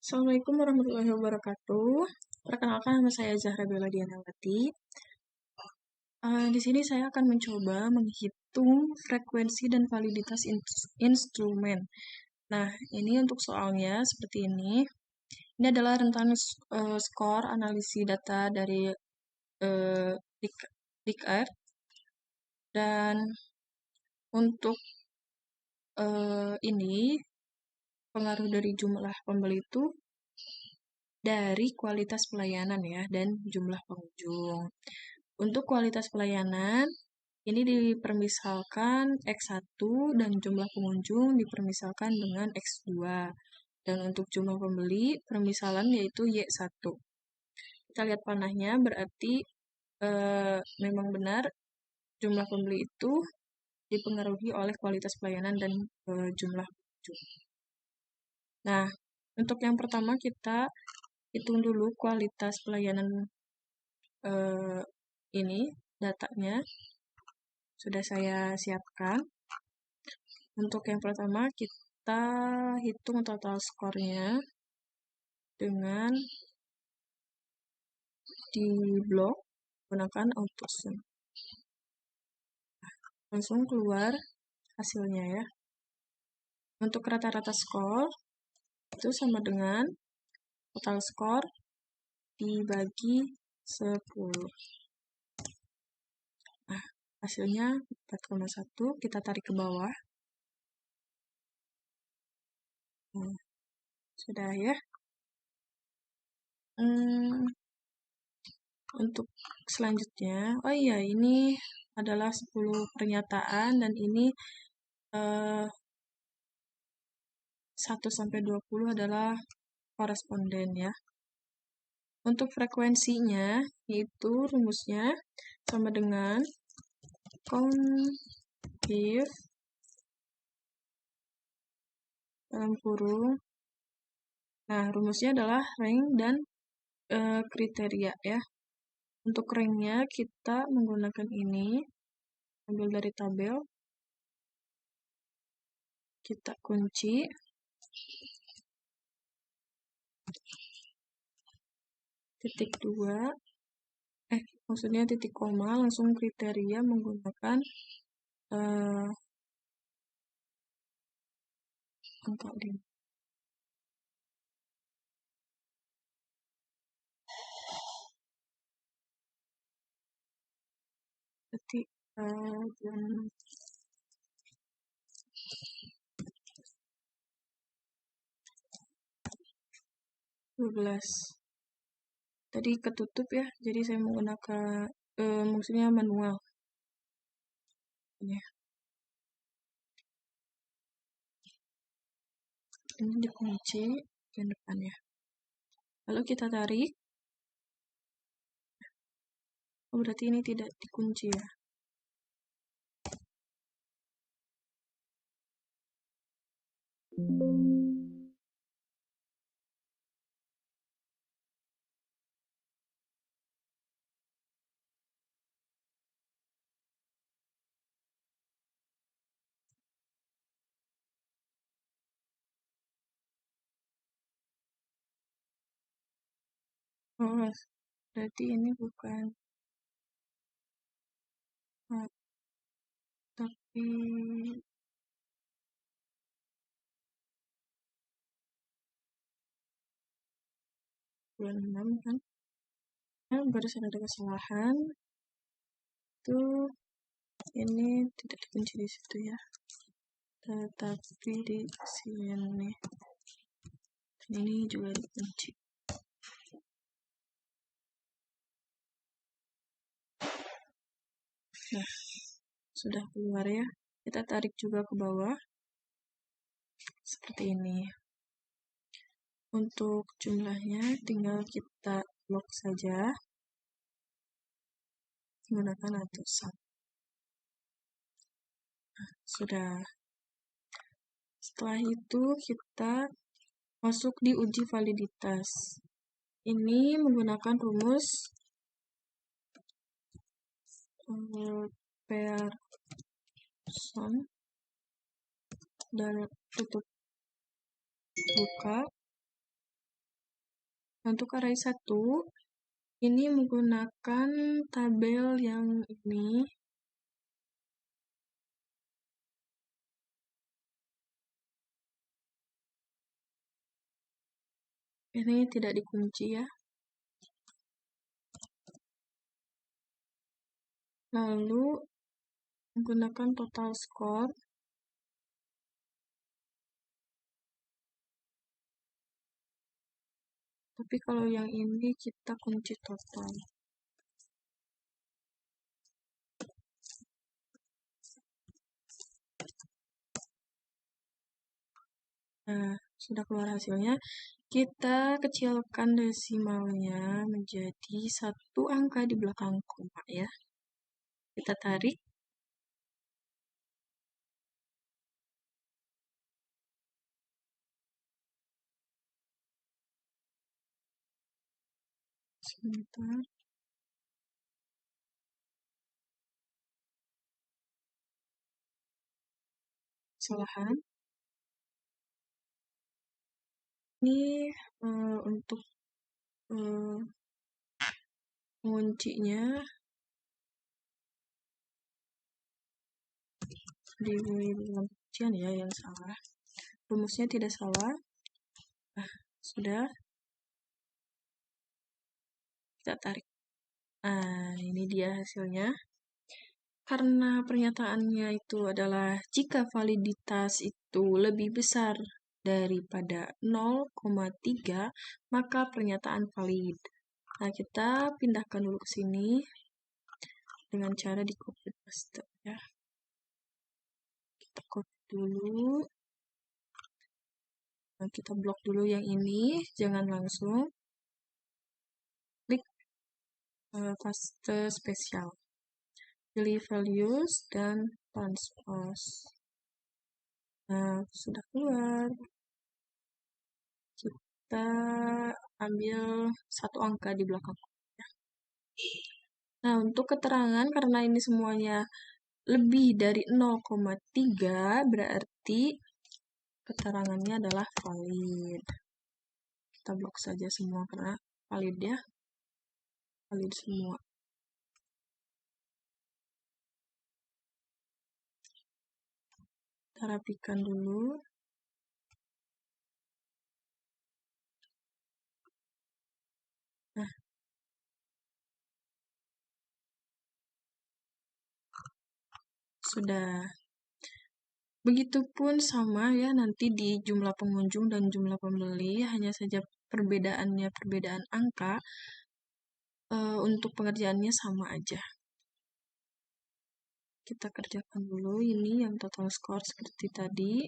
Assalamualaikum warahmatullahi wabarakatuh. Perkenalkan, nama saya Zahra Bella Dianawati. Di sini saya akan mencoba menghitung frekuensi dan validitas instrumen. Nah, ini untuk soalnya seperti ini. Ini adalah rentan skor analisis data dari DICAR. Dan untuk ini pengaruh dari jumlah pembeli itu dari kualitas pelayanan ya dan jumlah pengunjung. Untuk kualitas pelayanan ini dipermisalkan X1 dan jumlah pengunjung dipermisalkan dengan X2. Dan untuk jumlah pembeli permisalan yaitu Y1. Kita lihat panahnya berarti memang benar jumlah pembeli itu dipengaruhi oleh kualitas pelayanan dan jumlah pengunjung. Nah, untuk yang pertama kita hitung dulu kualitas pelayanan ini, datanya sudah saya siapkan. Untuk yang pertama kita hitung total skornya dengan di blok menggunakan AutoSum. Langsung keluar hasilnya ya. Untuk rata-rata skor itu sama dengan total skor dibagi 10. Nah, hasilnya 4,1, kita tarik ke bawah. Nah, sudah ya. Untuk selanjutnya, oh iya, ini adalah 10 pernyataan dan ini 1-20 adalah koresponden ya. Untuk frekuensinya, yaitu rumusnya sama dengan CONVIF dalam kurung. Nah, rumusnya adalah rank dan kriteria ya. Untuk ranknya kita menggunakan ini, ambil dari tabel, kita kunci, titik 2, maksudnya titik koma, langsung kriteria menggunakan angka 5. Berarti 12. Tadi ketutup ya, jadi saya menggunakan maksudnya manual. Ini. Ini dikunci yang depannya. Lalu kita tarik. Oh, berarti ini tidak dikunci ya. Oh, berarti ini bukan tapi 26 kan? Barusan ada kesalahan. Itu ini tidak dikunci di situ ya. Tetapi di sini. Ini juga dikunci. Nah, sudah keluar ya. Kita tarik juga ke bawah. Seperti ini. Untuk jumlahnya tinggal kita blok saja. Menggunakan AutoSum. Nah, sudah. Setelah itu kita masuk di uji validitas. Ini menggunakan rumus Pearson dan tutup buka Untuk array 1, ini menggunakan tabel yang ini. Ini tidak dikunci ya. Lalu menggunakan total score. Tapi kalau yang ini kita kunci total. Nah, sudah keluar hasilnya. Kita kecilkan desimalnya menjadi 1 angka di belakang koma ya. Kita tarik. Sebentar. Kesalahan. Ini untuk menguncinya di dalam kuncian ya yang salah. Rumusnya tidak salah. Nah, sudah. Kita tarik. Nah, ini dia hasilnya. Karena pernyataannya itu adalah jika validitas itu lebih besar daripada 0,3, maka pernyataan valid. Nah, kita pindahkan dulu ke sini dengan cara di copy paste ya. Kita copy dulu. Nah, kita blok dulu yang ini, jangan langsung. Klik paste spesial. Pilih values dan transpose. Nah, sudah keluar. Kita ambil 1 angka di belakang. Nah, untuk keterangan karena ini semuanya lebih dari 0,3 berarti keterangannya adalah valid. Kita blok saja semua karena valid ya. Valid semua. Kita rapikan dulu. Nah, sudah. Begitupun sama ya nanti di jumlah pengunjung dan jumlah pembeli, hanya saja perbedaannya perbedaan angka. Untuk pengerjaannya sama aja. Kita kerjakan dulu ini yang total score seperti tadi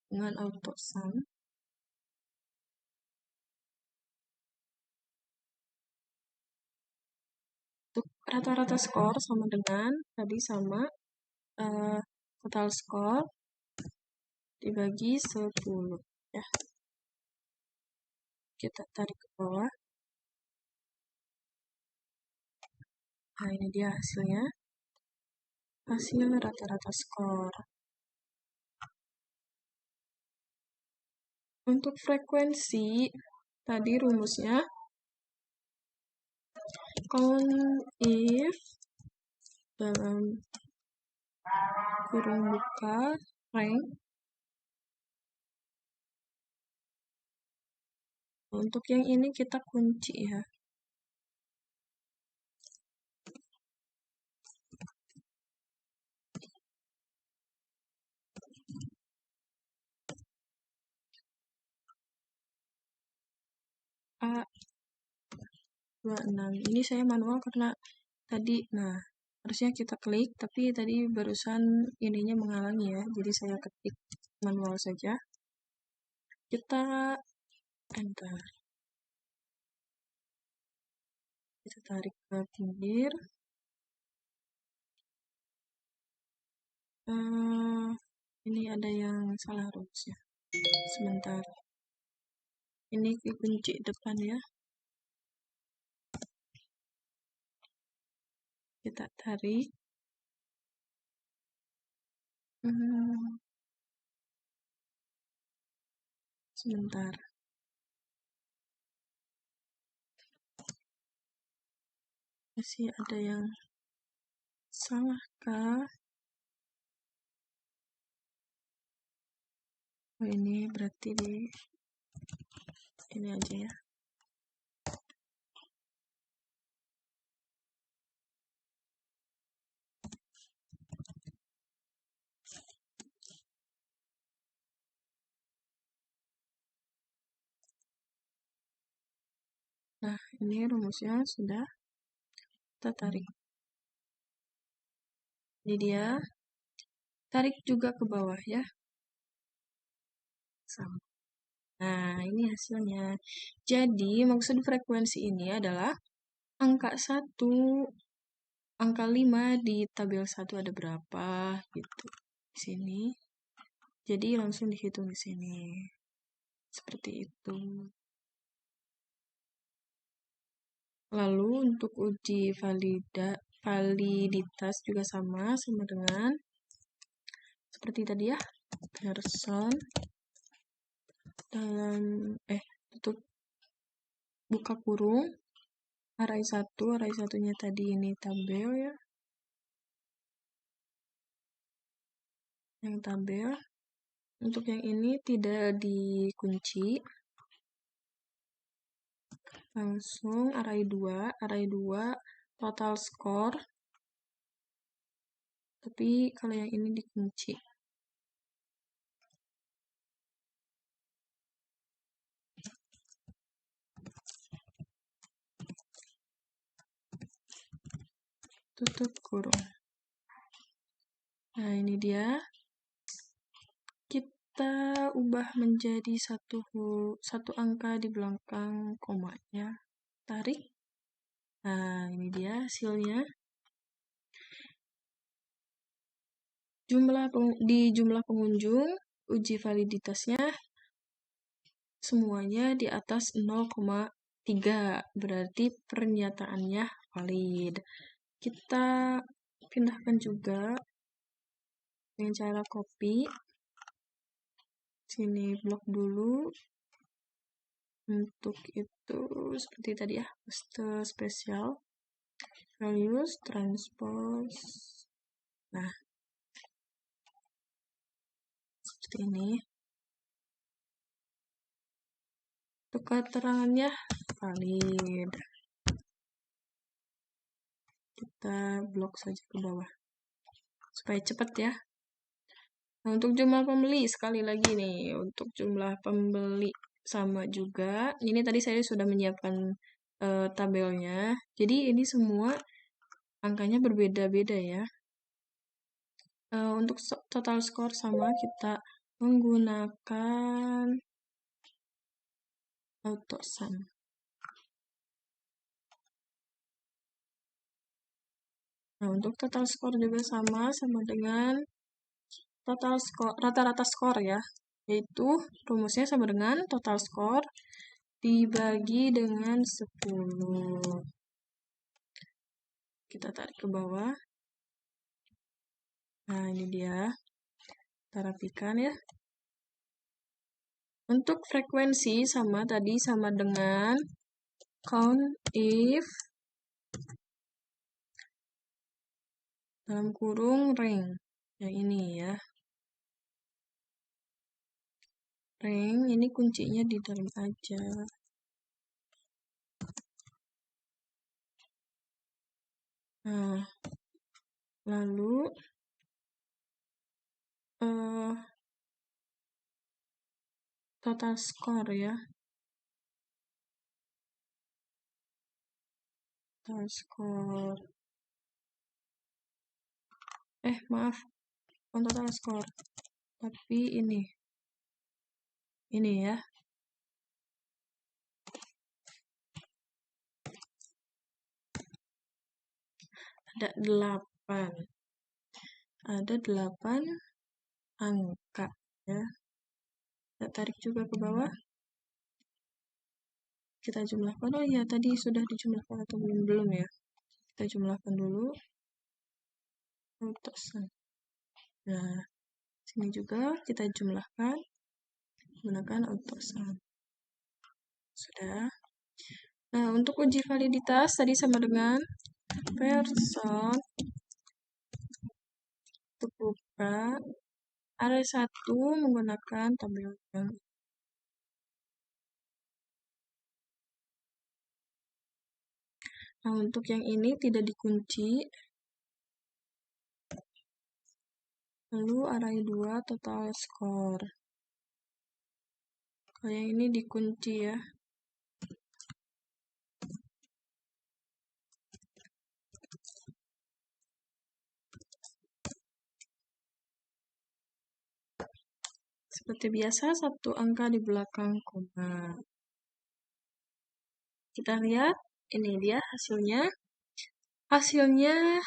dengan auto sum. Untuk rata-rata skor sama dengan tadi sama total score dibagi 10 ya. Kita tarik ke bawah. Nah, ini dia hasilnya. Hasil rata-rata skor. Untuk frekuensi, tadi rumusnya count if dalam kurung buka rank. Untuk yang ini kita kunci ya. A26. Ini saya manual karena tadi, nah harusnya kita klik, tapi tadi barusan ininya menghalangi ya, jadi saya ketik manual saja. Kita enter. Kita tarik ke pinggir. Ini ada yang salah rumusnya. Sebentar. Ini kunci depan ya. Kita tarik. Sebentar. Masih ada yang salah kah? Oh, ini berarti di ini aja ya. Nah, ini rumusnya sudah kita tarik. Ini dia. Tarik juga ke bawah ya. Sama. Nah, ini hasilnya. Jadi, maksud frekuensi ini adalah angka 1, angka 5 di tabel 1 ada berapa gitu. Di sini. Jadi, langsung dihitung di sini. Seperti itu. Lalu, untuk uji validitas juga sama dengan seperti tadi ya. Person dalam tutup buka kurung array 1, array satunya tadi ini tabel ya, yang tabel. Untuk yang ini tidak dikunci, langsung array 2 total score, tapi kalau yang ini dikunci. Tutup kurung. Nah, ini dia. Kita ubah menjadi satu angka di belakang komanya. Tarik. Nah, ini dia hasilnya. Di jumlah pengunjung, uji validitasnya semuanya di atas 0,3. Berarti pernyataannya valid. Kita pindahkan juga dengan cara copy. Sini blok dulu. Untuk itu seperti tadi ya, paste spesial, values, transpose. Nah, seperti ini. Untuk keterangannya valid. Kita blok saja ke bawah supaya cepat ya. Nah, untuk jumlah pembeli sekali lagi nih, untuk jumlah pembeli sama juga. Ini tadi saya sudah menyiapkan tabelnya. Jadi ini semua angkanya berbeda-beda ya. Untuk total score sama kita menggunakan AutoSum. Nah, untuk total score juga sama dengan total score, rata-rata skor ya, yaitu rumusnya sama dengan total score dibagi dengan 10. Kita tarik ke bawah. Nah, ini dia. Kita rapikan ya. Untuk frekuensi sama tadi sama dengan count if dalam kurung rank. Yang ini ya. Rank ini kuncinya di dalam aja. Nah, lalu total score ya. Total score. Maaf. Bukan total score. Tapi ini. Ini ya. Ada 8. Ada 8 angka ya. Kita tarik juga ke bawah. Kita jumlahkan. Oh iya, tadi sudah dijumlahkan atau belum ya? Kita jumlahkan dulu. AutoSum. Nah, sini juga kita jumlahkan menggunakan AutoSum. Sudah. Nah, untuk uji validitas tadi sama dengan person untuk buka array 1 menggunakan tabel yang Nah, untuk yang ini tidak dikunci. Lalu array 2 total score. Kalau yang ini dikunci ya. Seperti biasa, satu angka di belakang koma. Kita lihat, ini dia hasilnya. Hasilnya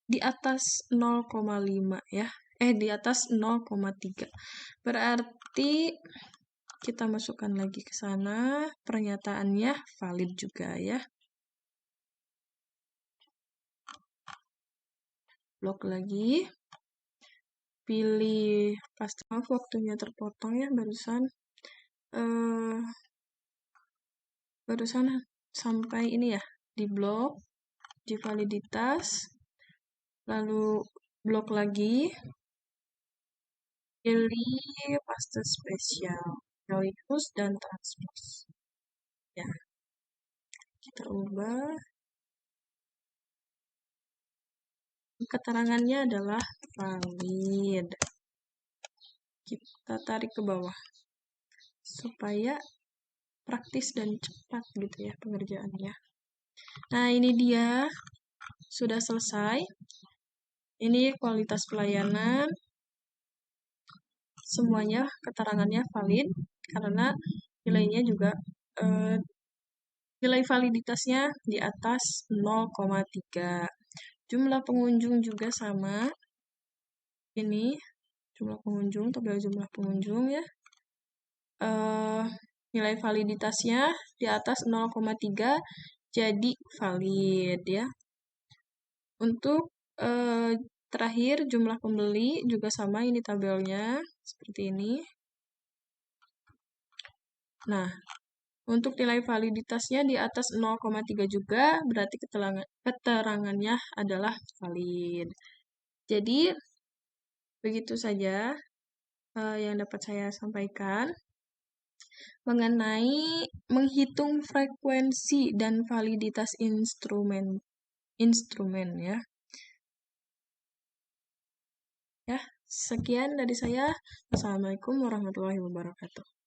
di atas 0,5 ya. Di atas 0,3. Berarti kita masukkan lagi ke sana. Pernyataannya valid juga ya. Blok lagi. Pilih pasti maaf waktunya terpotong ya barusan. Barusan sampai ini ya, di blok, di validitas, lalu blok lagi, pilih paste spesial, use dan transpose. Ya, kita ubah. Keterangannya adalah valid. Kita tarik ke bawah supaya praktis dan cepat gitu ya pengerjaannya. Nah, ini dia sudah selesai. Ini kualitas pelayanan. Semuanya keterangannya valid karena nilainya juga nilai validitasnya di atas 0,3. Jumlah pengunjung juga sama. Ini jumlah pengunjung, tabel jumlah pengunjung ya. Nilai validitasnya di atas 0,3 jadi valid ya. Untuk terakhir jumlah pembeli juga sama, ini tabelnya seperti ini. Nah, untuk nilai validitasnya di atas 0,3 juga, berarti keterangannya adalah valid. Jadi, begitu saja yang dapat saya sampaikan mengenai menghitung frekuensi dan validitas instrumen ya. Ya, sekian dari saya. Assalamualaikum warahmatullahi wabarakatuh.